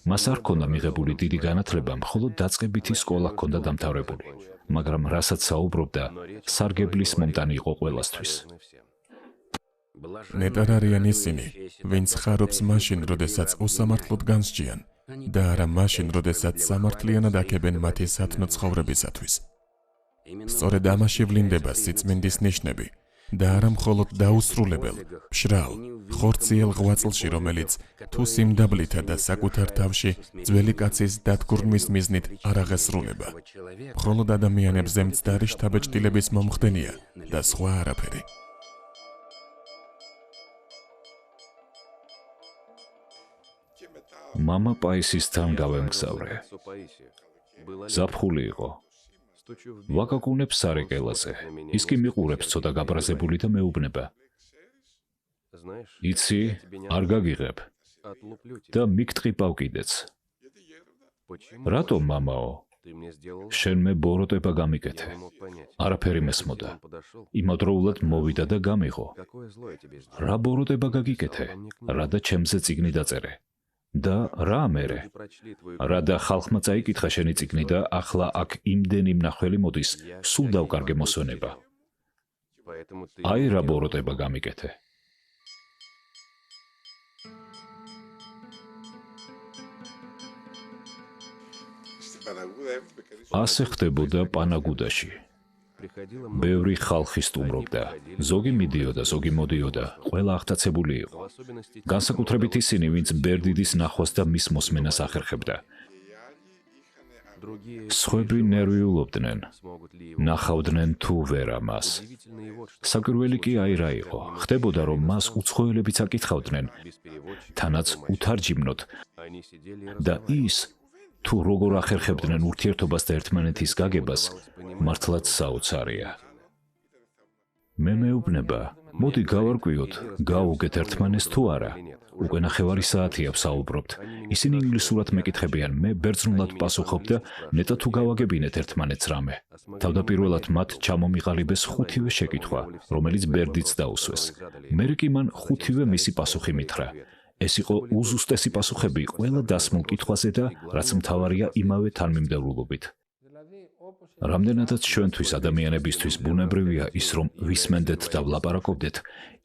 მას არ ჰქონდა მიღებული დიდი განათლება, მხოლოდ დაწყებითი სკოლა ჰქონდა დამთავრებული. მაგრამ რასაც საუბრობდა, სარგებლის მომტანი იყო ყველასთვის. ნეტარ არიან ისინი, ვინც ხარობს მაშინ, როდესაც უსამართლოდ განსჯიან და არა მაშინ, როდესაც სამართლიანად აქებენ მათი სათნო ცხოვრებისათვის. სწორედ ამაში ვლინდება სიწმინდის ნიშნები და არა მხოლოდ დაუსრულებელ, მშრალ, ხორციელ ღვაწლში, რომელიც თუ სიმდაბლითა და საკუთარ თავში ძველი კაცის დათგურმის მიზნით არ აღესრულება. მხოლოდ ადამიანებზე მცდარი შთაბეჭდილების მომხდენია და სხვა არაფერი. მამა პაისისთან გავემგზავრე. ზაფხული იყო. ვაკაკუნებს სარეკელაზე. ის კი მიყურებს ცოტა გაბრაზებული და მეუბნება. იცი, არ გაგიღებ და მიგტყიპავ კიდეც. რატომ, მამაო? შენ მე ბოროტება გამიკეთე. არაფერი მესმოდა. იმავდროულად მოვიდა და გამიღო. რა ბოროტება გაგიკეთე? რა და ჩემზე წიგნი დაწერე? და რა მერე? რა და ხალხმა წაიკითხა შენი წიგნი და ახლა აქ იმდენი მნახველი მოდის, სულ დავკარგე მოსვენება. აი რა ბოროტება გამიკეთე. ასე ხდებოდა პანაგუდაში. ბევრი ხალხი სტუმრობდა. ზოგი მიდიოდა, ზოგი მოდიოდა, ყველა აღტაცებული იყო. განსაკუთრებით ისინი, ვინც ბერდიდის ნახვას და მის მოსმენას ახერხებდა. სხვები ნერვიულობდნენ, ნახავდნენ თუ ვერა მას. საკვირველი კი აი რა იყო. ხდებოდა, რომ მას უცხოელებიც აკითხავდნენ, თანაც უთარჯიმნოთ და ის თუ როგორ ახერხებდნენ ურთიერთობას და ერთმანეთის გაგებას, მართლაც საოცარია. მე მეუბნება, მოდი გავარკვიოთ, გავუგეთ ერთმანეს თუ არა. უკვე ნახევარი საათია ვსაუბრობთ. ისინი ინგლისურად მეკითხებიან, მე ბერძნულად ვპასუხობ და ნეტა თუ გავაგებინეთ ერთმანეთს რამე. თავდაპირველად მათ ჩამომიყალიბეს 5-ვე შეკითხვა, რომელიც ბერდიც დაუსვეს. მერე კი მან 5-ვე მისი პასუხი მითხრა. ეს იყო უზუსტესი პასუხები ყველა დასმულ კითხვაზე და რაც მთავარია იმავე თანმიმდევრულობით. რამდენადაც ჩვენთვის ადამიანებისთვის ბუნებრივია ის, რომ ვისმენდეთ და ვლაპარაკობდეთ,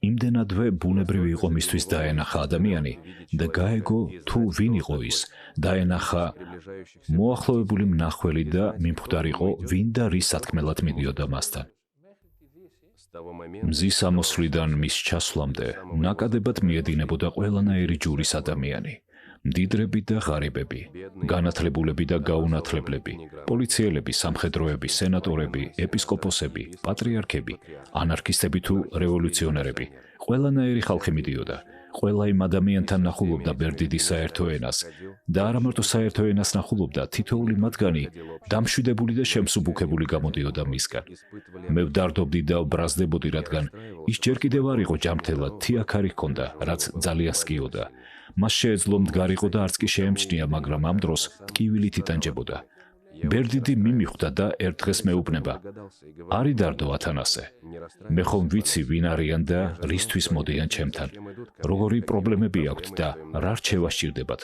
იმდენადვე ბუნებრივი იყო მისთვის დაენახა ადამიანი და გაეგო თუ ვინ იყო ის, დაენახა მოახლოებული მნახველი და მიმხვდარიყო ვინ და რის სათქმელად მიდიოდა მასთან. მზის ამოსვლიდან მის ჩასვლამდე ნაკადებად მიედინებოდა ყველანაირი ჯურის ადამიანი. მდიდრები და ღარიბები, განათლებულები და გაუნათლებლები, პოლიციელები, სამხედროები, სენატორები, ეპისკოპოსები, პატრიარქები, ანარქისტები თუ რევოლუციონერები, ყველანაირი ხალხი მიდიოდა. ყველა იმ ადამიანთან ნახულობდა ბერდიდის საერთო ენას და არა მარტო საერთო ენას ნახულობდა, თითოეული მათგანი დამშვიდებული და შემსუბუქებული გამოდიოდა მისგან. მე ვდარდობდი და ვბრაზდებოდი, რადგან ის ჯერ კიდევ არ იყო ჯანმრთელად, თიაქარი ჰქონდა, რაც ძალიან სკიოდა. მას შეეძლო მდგარიყო და არც კი შეემჩნია, მაგრამ ამ დროს ტკივილით იტანჯებოდა. ბერდიდი მიმიხვდა და ერთ დღეს მეუბნება: „არი დარდო ათანასე, მე ხომ ვიცი ვინ არიან და რისთვის მოდიან ჩემთან, როგორი პრობლემები აქვთ და რა რჩევა სჭირდებათ.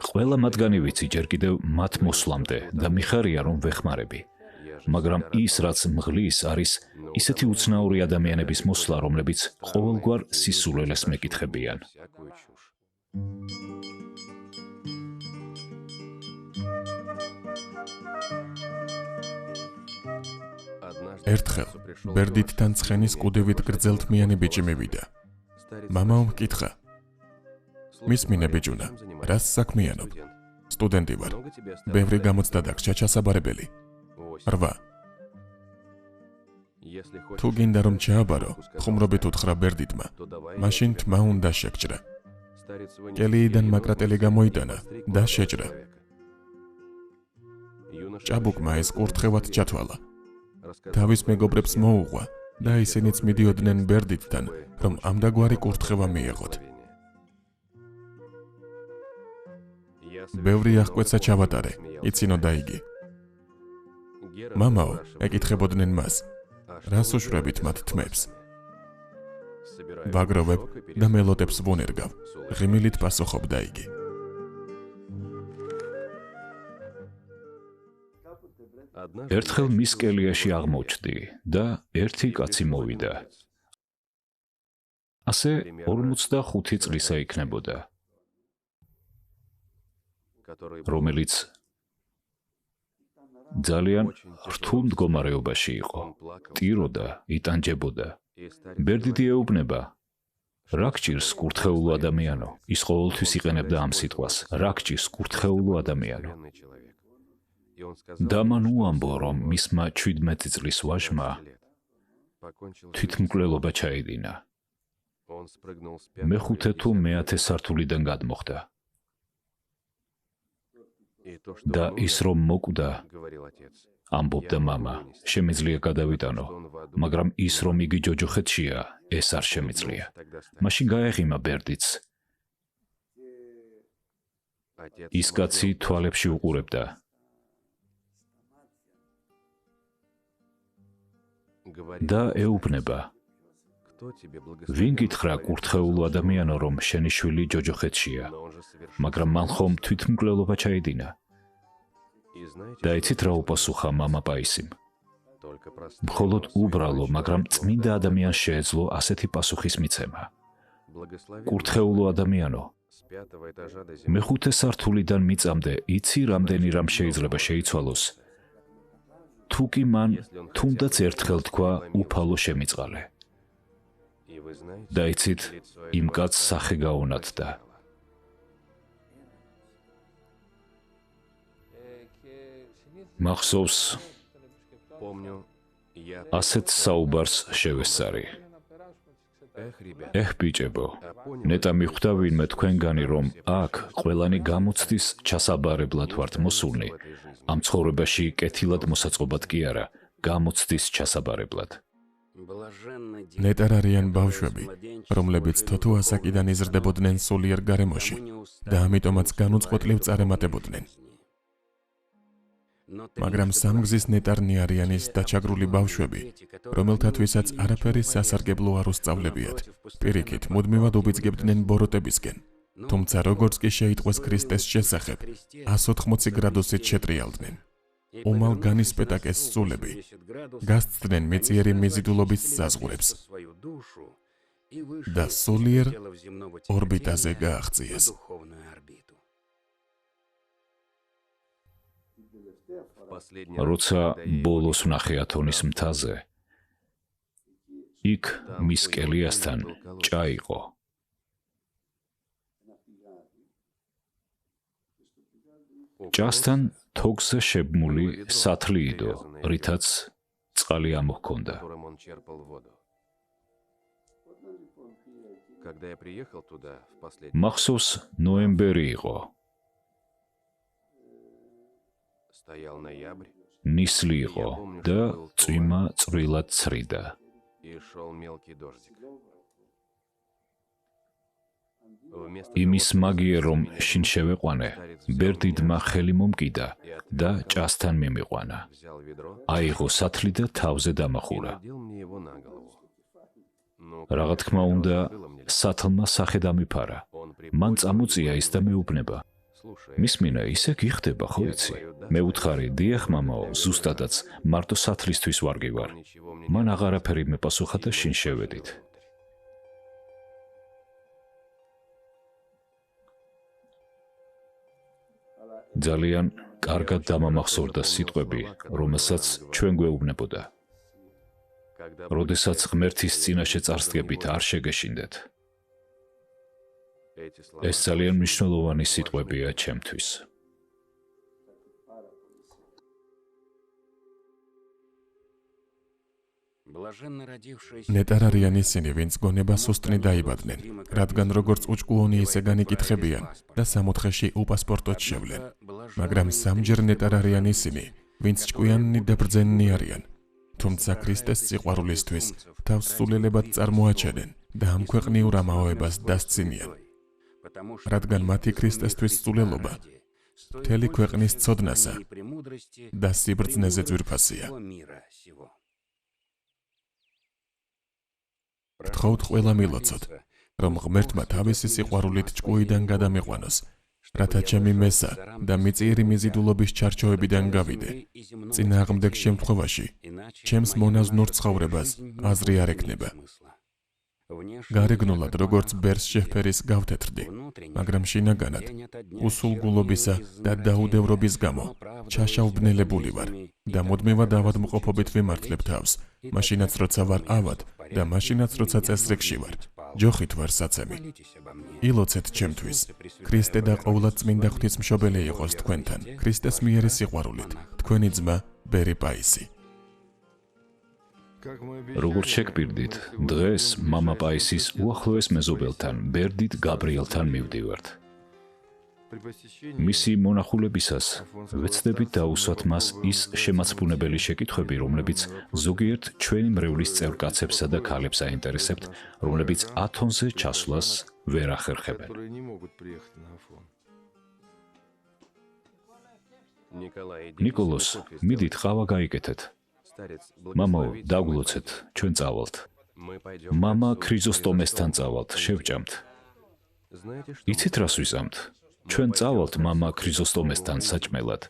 ყველა მათგანი ვიცი ჯერ კიდევ მათ მოსვლამდე და მიხარია რომ ვეხმარები. მაგრამ ის რაც მღლის არის ისეთი უცნაური ადამიანების მოსვლა, რომლებიც ყოველგვარ სისულელეს მეკითხებიან. ერთხელ ბერდიდთან ცხენის კუდივით გრძელთმიანი ბიჭი მივიდა. მამაო მკითხა: „მისმინე ბიჭუნა, რას საქმიანობ? სტუდენტი ვარ. ბევრი გამოცდა დაგჭა ჩასაბარებელი. 8. თუ გინდა რომ ჩააბარო, ხუმრობით უთხრა ბერდიდმა. მაშინ თმა უნდა შეგჭრა. კელიიდან მაკრატელი გამოიტანა და შეჭრა. ჭაბუკმა ეს კურთხევად ჩათვალა. თავის მეგობრებს მოუღვა და ისინიც მიდიოდნენ ბერდიდთან, რომ ამდაგვარი კურთხევა მიეღოთ. ბევრი აღკვეცა ჩავატარე, იცინოდა იგი. მამაო, ეკითხებოდნენ მას, რას უშვებით მათ თმებს? ვაგროვებ და მელოდებს ვუნერგავ, ღიმილით პასუხობდა იგი. ერთხელ მის კელიაში აღმოჩნდი და ერთი კაცი მოვიდა. ასე 45 წლისა იქნებოდა, რომელიც ძალიან რთულ მდგომარეობაში იყო. ტიროდა, იტანჯებოდა. ბერდიდი ეუბნება: „რა გჭირს კურთხეულო ადამიანო?“ ის ყოველთვის იყენებდა ამ სიტყვას: „რა გჭირს კურთხეულო ადამიანო?“ და მან უამბო, რომ მისმა 17 წლის ვაჟმა თვითმკვლელობა ჩაიდინა. მეხუთე თუ მეათე სართულიდან გადმოხდა. და ის რომ მოკვდა, ამბობდა მამა, შემიძლია გადავიტანო, მაგრამ ის რომ იგი ჯოჯოხეთშია, ეს არ შემიძლია. მაშინ გაეღიმა ბერდიდს. ის კაცი თვალებში უყურებდა. და ეუბნება: „ვინ გითხრა კურთხეულო ადამიანო, რომ შენი შვილი ჯოჯოხეთშია, მაგრამ მან ხომ თვითმკვლელობა ჩაიდინა?“ და იცით რა უპასუხა მამა პაისიმ? მხოლოდ უბრალო, მაგრამ წმინდა ადამიანს შეეძლო ასეთი პასუხის მიცემა. კურთხეულო ადამიანო, მეხუთე სართულიდან მიწამდე იცი რამდენი რამ შეიძლება შეიცვალოს? თუ კი მან თუნდაც ერთხელ თქვა უფალო შემიწყალე. და იცით, იმ კაცს სახე გაუნათდა. მახსოვს, ასეთ საუბარს შევესწარი. ბიჭებო, ნეტა მიხვდა ვინმე თქვენგანი, რომ აქ ყველანი გამოცდის ჩასაბარებლად ვართ მოსულნი, ამ ცხოვრებაში კეთილად მოსაწყობად კი არა, გამოცდის ჩასაბარებლად. ნეტარ არიან ბავშვები, რომლებიც თოთო ასაკიდან იზრდებოდნენ სულიერ გარემოში და ამიტომაც განუწყვეტლივ წარემატებოდნენ. მაგრამ სამგზის ნეტარნი არიან ის დაჩაგრული ბავშვები, რომელთათვისაც არაფერი სასარგებლო არ უსწავლებიათ. პირიქით, მუდმივად უბიძგებდნენ ბოროტებისკენ. თუმცა როგორც კი შეიტყვეს ქრისტეს შესახებ, 180 გრადუსით შეტრიალდნენ. უმალ განისპეტაკეს სულები, გასცდნენ მეწიერი მიზიდულობის საზღვრებს და სულიერ ორბიტაზე გააღწიეს. როცა ბოლოს ვნახე ათონის მთაზე, იქ მის კელიასთან ჭა იყო. ჭასთან თოქზე შებმული სათლი იდო, რითაც წყალი ამოჰქონდა. მახსოვს ნოემბერი იყო. ნისლი იყო და წვიმა წვრილად ცრიდა. იმის მაგიერ რომ შინ შევეყვანე, ბერდიდმა ხელი მომკიდა და ჭასთან მიმიყვანა. აიღო სათლი და თავზე დამახურა. რაღა თქმა უნდა, სათლმა სახე დამიფარა. მან წამოწია ის და მეუბნება. მისმინა, ისე გიხდება, ხო იცი? მე უთხარი, დიახ მამაო, ზუსტადაც, მარტო სათლისთვის ვარგი ვარ. მან აღარაფერი მეპასუხა და შინ შევედით. ძალიან კარგად დამამახსოვრდა სიტყვები, რომელსაც ჩვენ გვეუბნებოდა. როდესაც ღმერთის წინაშე წარსდგებით, არ შეგეშინდეთ. ეს ძალიან მნიშვნელოვანი სიტყვებია ჩემთვის. ნეტარ არიან ისინი, ვინც გონებას უსტნი დაიბადნენ, რადგან როგორც უჭკუონი ისე განიკითხებიან და სამოთხეში უპასპორტოდ შევლენ. მაგრამ სამჯერ ნეტარ არიან ისინი, ვინც ჭკვიანნი და ბრძენნი არიან, თუმცა ქრისტეს სიყვარულისთვის თავს სულელებად წარმოაჩენენ და ამ ქვეყნიურ ამაოებას დასცინიან. რადგან მათი ქრისტესთვის სულელობა მთელი ქვეყნის ცოდნასა და სიბრძნეზე ძვირფასია. გთხოვთ ყველა მილოცოთ, რომ ღმერთმა თავისი სიყვარულით ჭკუიდან გადამიყვანოს, რათა ჩემი მესა და მიწიერი მიზიდულობის ჩარჩოებიდან გავიდე. წინააღმდეგ შემთხვევაში, ჩემს მონაზვნურ ცხოვრებას აზრი არ ექნება. გარეგნულად როგორც ბერს შეფერის გავთეთრდი, მაგრამ შინაგანად უსულგულობისა და დაუდევრობის გამო ჩაშავბნელებული ვარ და მუდმივად ავადმყოფობით ვიმართლებ თავს, მაშინაც როცა ვარ ავად და მაშინაც როცა წესრიგში ვარ, ჯოხით ვარ საცემი. ილოცეთ ჩემთვის, ქრისტე და ყოვლადწმინდა ღვთისმშობელი იყოს თქვენთან, ქრისტეს მიერი სიყვარულით, თქვენი ძმა ბერი პაისი. როგორც შეგპირდით, დღეს მამა პაისის უახლოეს მეზობელთან, ბერდიდ გაბრიელთან მივდივართ. მისი მონახულებისას ვეცდებით დაუსვათ მას ის შემაცბუნებელი შეკითხვები, რომლებიც ზოგიერთ ჩვენი მრევლის წევრ კაცებსა და ქალებს აინტერესებთ, რომლებიც ათონზე ჩასვლას ვერ ახერხებენ. ნიკოლოს, მიდით ყავა გაიკეთეთ. მამაო, დაგვლოცეთ, ჩვენ წავალთ. მამა ქრიზოსტომესთან წავალთ, შევჭამთ. იცით რას ვიზამთ? ჩვენ წავალთ მამა ქრიზოსტომესთან საჭმელად.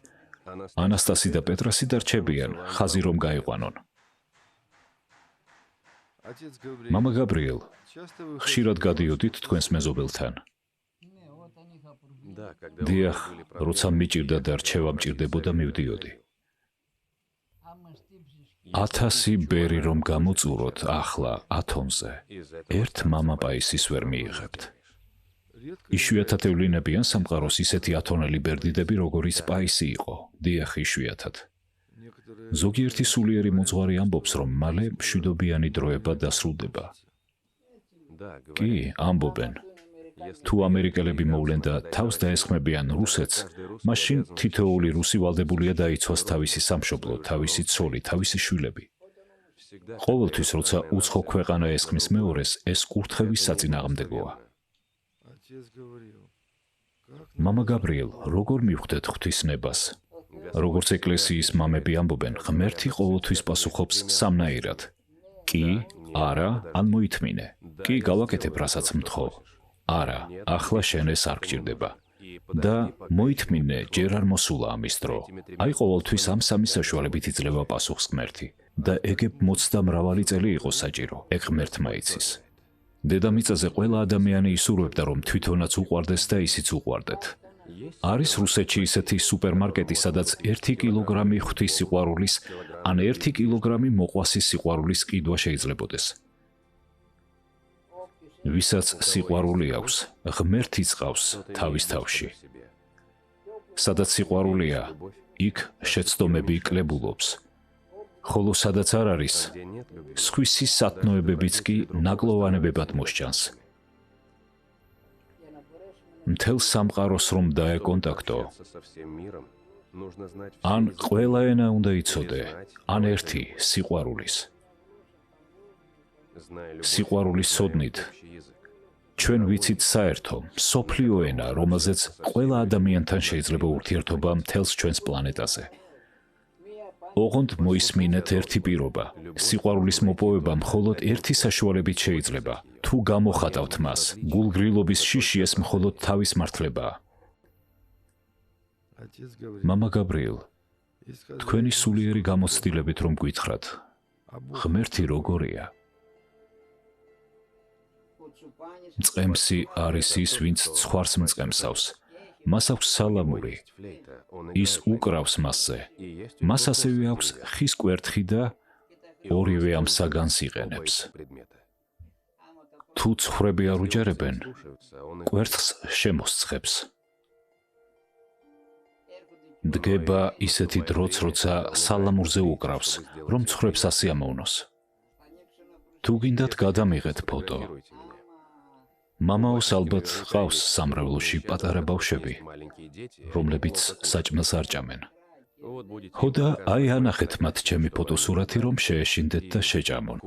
ანასტასი და პეტრასი დარჩებიან, ხაზი რომ გაიყვანონ. მამა გაბრიელ, ხშირად გადიოდით თქვენს მეზობელთან? დიახ, როცა მიჭირდა და რჩევა მჭირდებოდა, მივდიოდი. 1000 ბერი რომ გამოწუროთ, ახლა 1000-ზე. ერთ მამა პაისის ვერ მიიღებთ. იშვიათად ევლინებიან სამყაროს ისეთი ათონელი ბერდიდები, როგორიც პაისი იყო. დიახ, იშვიათად. ზოგიერთი სულიერი მოძღვარი ამბობს, რომ მალე მშვიდობიანი დროება დასრულდება. კი, ამბობენ. თუ ამერიკელები მოვლენ და თავს დაესხმებიან რუსეთს, მაშინ თითოეული რუსი ვალდებულია დაიცვას თავისი სამშობლო, თავისი ცოლი, თავისი შვილები. ყოველთვის, როცა უცხო ქვეყანა ესხმის მეორეს, ეს კურთხევის საწინააღმდეგოა. მამა გაბრიელ, როგორ მივხვდეთ ღვთისნებას? როგორც ეკლესიის მამები ამბობენ, ღმერთი ყოველთვის პასუხობს სამნაირად. კი, არა, ან მოითმინე. კი, გავაკეთებ, რასაც მთხოვ. არა, ახლა შენ ეს არ გჭირდება. და მოითმინე, ჯერ არ მოსულა ამის დრო. აი ყოველთვის ამ სამი საშუალებით იძლევა პასუხს ღმერთი. და ეგებ მოცდა მრავალი წელი იყო საჭირო, ეგ ღმერთმა იცის. დედამიწაზე ყველა ადამიანი ისურვებდა, რომ თვითონაც უყვარდეს და ისიც უყვარდეთ. არის რუსეთში ისეთი სუპერმარკეტი, სადაც 1 კილოგრამი ღვთის სიყვარულის, ან 1 კილოგრამი მოყვასის სიყვარულის ყიდვა შეიძლებოდეს. ვისაც სიყვარული აქვს, ღმერთიც ყავს თავის თავში. სადაც სიყვარულია, იქ შეცდომები კლებულობს. ხოლო სადაც არ არის, სხვისი სათნოებებიც კი ნაკლოვანებებად მოსჭანს. მთელ სამყაროს რომ დაეკონტაქტო, ან ყველა ენა უნდა იცოდე, ან ერთი სიყვარულის. სიყვარულის სოდნით ჩვენ ვიცით საერთო მსოფლიო ენა, რომელზეც ყველა ადამიანთან შეიძლება ურთიერთობა მთელს ჩვენს პლანეტაზე. ოღონდ მოისმინეთ ერთი პირობა. სიყვარულის მოპოვება მხოლოდ ერთი საშუალებით შეიძლება. თუ გამოხატავთ მას, გულგრილობის შიში ეს მხოლოდ თავის მართლებაა. მამა გაბრიელ, თქვენი სულიერი გამოცდილებით რომ გვითხრათ, ღმერთი როგორია? მწყემსი არის ის, ვინც ცხვარს მწყემსავს. მას აქვს სალამური. ის უკრავს მასზე. მას ასევე აქვს ხის კვერთხი და ორივე ამ საგანს იყენებს. თუ ცხრები არ უჯერებენ, კვერთხს შემოსცხებს. დგება ისეთი დროც, როცა სალამურზე უკრავს, რომ ცხრებს ასიამოვნოს. თუ გინდათ გადამიღეთ ფოტო. მამაოს ალბათ ყავს სამრევლოში პატარა ბავშვები, რომლებიც საჭმელს არ ჭამენ. ხო და აი ანახეთ მათ ჩემი ფოტოსურათი, რომ შეეშინდეთ და შეჭამონ.